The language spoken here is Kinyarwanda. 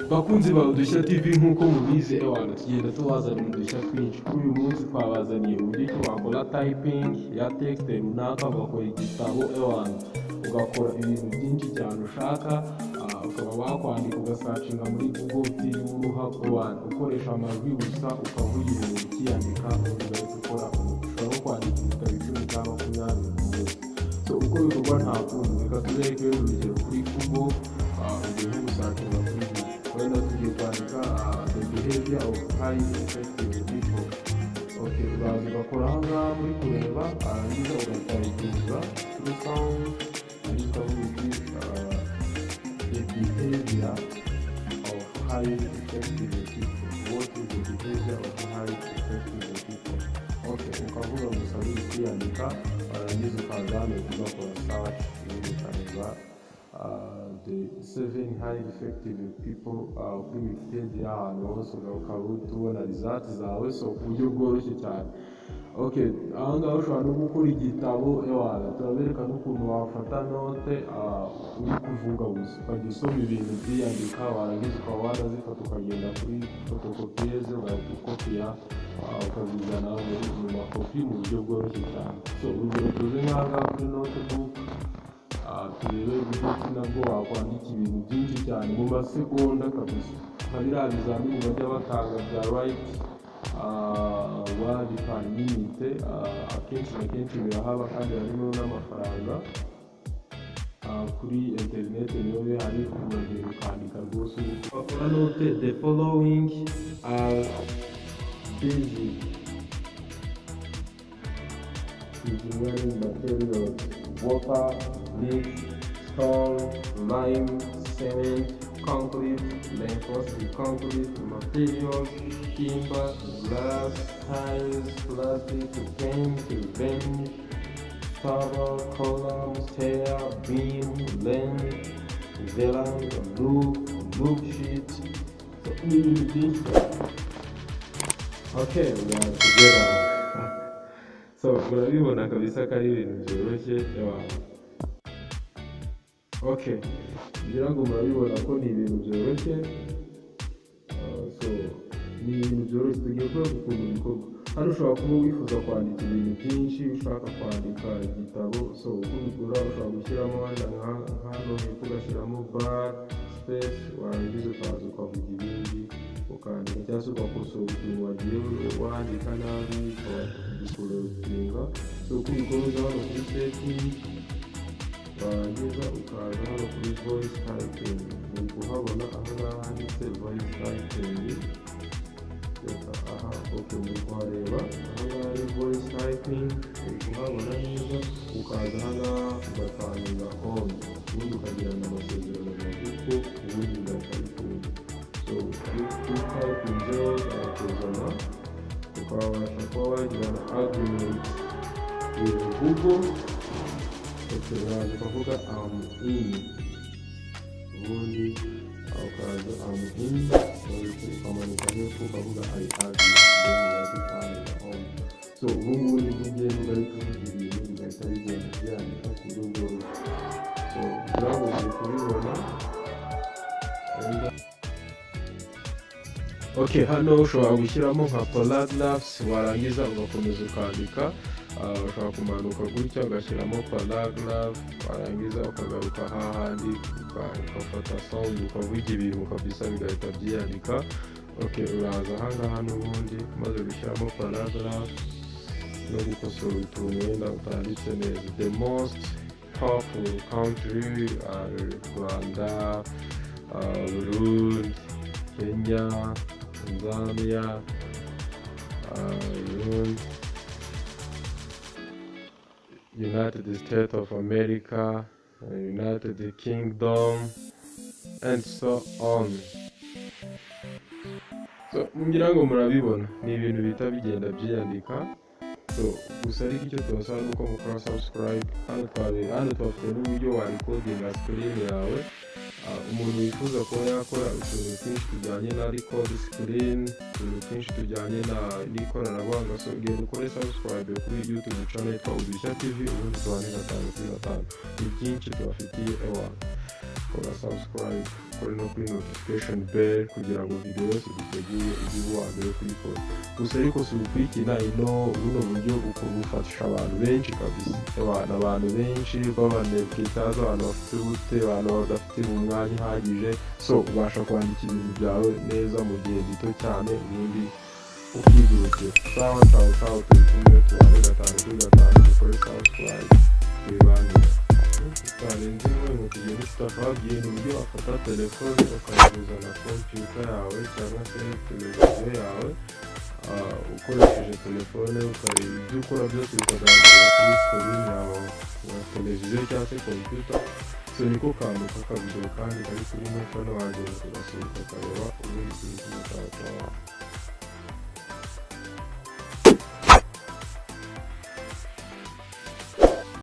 Bakunzi ba Udushya TV nk'uko mubizi ewana tugenda tubazanira udushya twinshi. Kuri uyu munsi twabazaniye uburyo ki wakora typing ya text runaka ugakora igitabo ewana ugakora ibintu byinshi cyane ushaka, ukaba wakwandika ugasacinga muri Google utiriwe uruha ewana ukoresha amajwi gusa ukavuga ibintu ukiyandika ugahita ukora. Ushobora no kwandika ibitabo 10 cyangwa 20 mu munsi. So uko bikorwa nta kundi, reka tubereke urugero kuri Google. Ugiye nko gusacinga kuri Google wenda tugiye kwandika the behavior of high effective people. Okay, uraza ugakora aha ngaha muri kureba, arangiza ugatayipinga kuri sound, ariko uzi the behavior of high effective people. What is the behavior of high effective people? Okay, ukavuga gusa uri kwiyandika, arangiza ukaza hano ugakora search ukareba the 7 high effective people kuri Wikipedia ahantu hose ukaba utubona result zawe, so ku buryo bworoshye cyane. Okay, aha ngaha ushobora no gukora igitabo ewana turabereka n'ukuntu wafata note uri kuvuga gusa ukajya usoma ibintu byiyandika, warangiza ukaba wanazifata ukagenda kuri photocopieuse ugahita ukopiya ukabizana mu makopi mu buryo bworoshye cyane. So urugero tuzi nk'aha ngaha kuri notebook, turebe uburyo ki nabwo wakwandika ibintu byinshi cyane mu masegonda kabisa, nka biriya bizamini bajya batanga bya right word per minute, akenshi na kenshi birahaba kandi harimo n'amafaranga kuri internet niyo bihari, uragenda ukandika rwose ukora note. The following are basic engineering materials: water, brick, stone, lime, cement, concrete, reinforced concrete materials, timber, glass, tiles, plastic, paint, bench, tower, column, stair, beam, length, veranda, roof sheet. So ibintu byinshi. Okay, we are together. So murabibona kabisa ko ari ibintu byoroshye ewana. Okay, ngira ngo murabibona ko ni ibintu byoroshye. So ni ibintu byoroshye tugiye kureba ukuntu bikorwa. Hano ushobora kuba wifuza kwandika ibintu byinshi, ushaka kwandika igitabo, so uko bigura ushobora gushyiramo hano hepfo ugashyiramo bar space, warangiza ukaza ukavuga ibindi ukandika cyangwa se ugakosora ukuntu wagiye wandika nabi ukabikorotinga. So uko bikomeza hano kuri setting, warangiza ukaza hano kuri voice typing, uri kuhabona aha ngaha handitse voice typing. Aha, okay, muri kuhareba aha ngaha ari voice typing, uri kuhabona neza. Ukaza aha ngaha ugatangira on, ubundi ukagirana amasezerano magufi, ubundi ugahita bikunda. So typinzeho arakuzana, ukabasha kuba wagirana agreement with Google. Uraza ukavuga in, ubundi ukaza in, ukamanuka hepfo ukavuga I agree, then ugahita on. So ubu ngubu nibwo ugenda ugahita uvuga ibintu bigahita bigenda byandika ku buryo bworoshye. So uragoye kubibona. Okay, hano ushobora gushyiramo nka paragraphs, warangiza ugakomeza ukandika. Ushobora kumanuka gutya ugashyiramo paragraph, warangiza ukagaruka hahandi ugafata sound ukavuga ibintu kabisa bigahita byiyandika. Okay, uraza aha ngaha n'ubundi umaze gushyiramo paragraph no gukosora utuntu wenda utanditse neza. The most powerful country are Rwanda, Burundi, Kenya, Tanzania, United States of America, United Kingdom, and so on. So ngira ngo murabibona ni ibintu bita bigenda byiyandika. So gusa ariko icyo tubasaba nuko mukora subscribe. Hano twafite n'uburyo wa recordinga screen yawe. Umuntu wifuza kuba yakora utuntu twinshi tujyanye na record screen, utuntu twinshi tujyanye n'ikoranabuhanga, so genda ukore subscribe kuri YouTube channel yitwa Udushya TV, ubundi tubane 5 kuri 5. Ni byinshi tubafitiye ewana. kora subscribe, ukore no kuri notification bell kugira ngo video yose duteguye ujye uba uwa mbere kuyikora. Gusa ariko si ugukurikira buno buryo bufasha abantu benshi kabisa, abantu benshi b'abanebwe cyangwa abantu bafite ubute, abantu badafite mu mwanya uhagije, so ubasha kwandika ibintu byawe neza mu gihe gito cyane ubundi ukigurukira. Sawa turi kumwe, tubane 5 kuri 5, dukore subscribe, twibanire. Tutarenze imwe ngo tugende tutababwiye ni uburyo wafata telefone ukayihuza na computer yawe cyangwa se televiziyo yawe, ukoresheje telefone ibyo ukora byose bikagaragarira kuri screen yawe ya televiziyo cyangwa se computer. So niko kantu k'akavidewo kandi kari kuri ino channel wanjye, ugasohoka ukareba ubundi turi kumwe.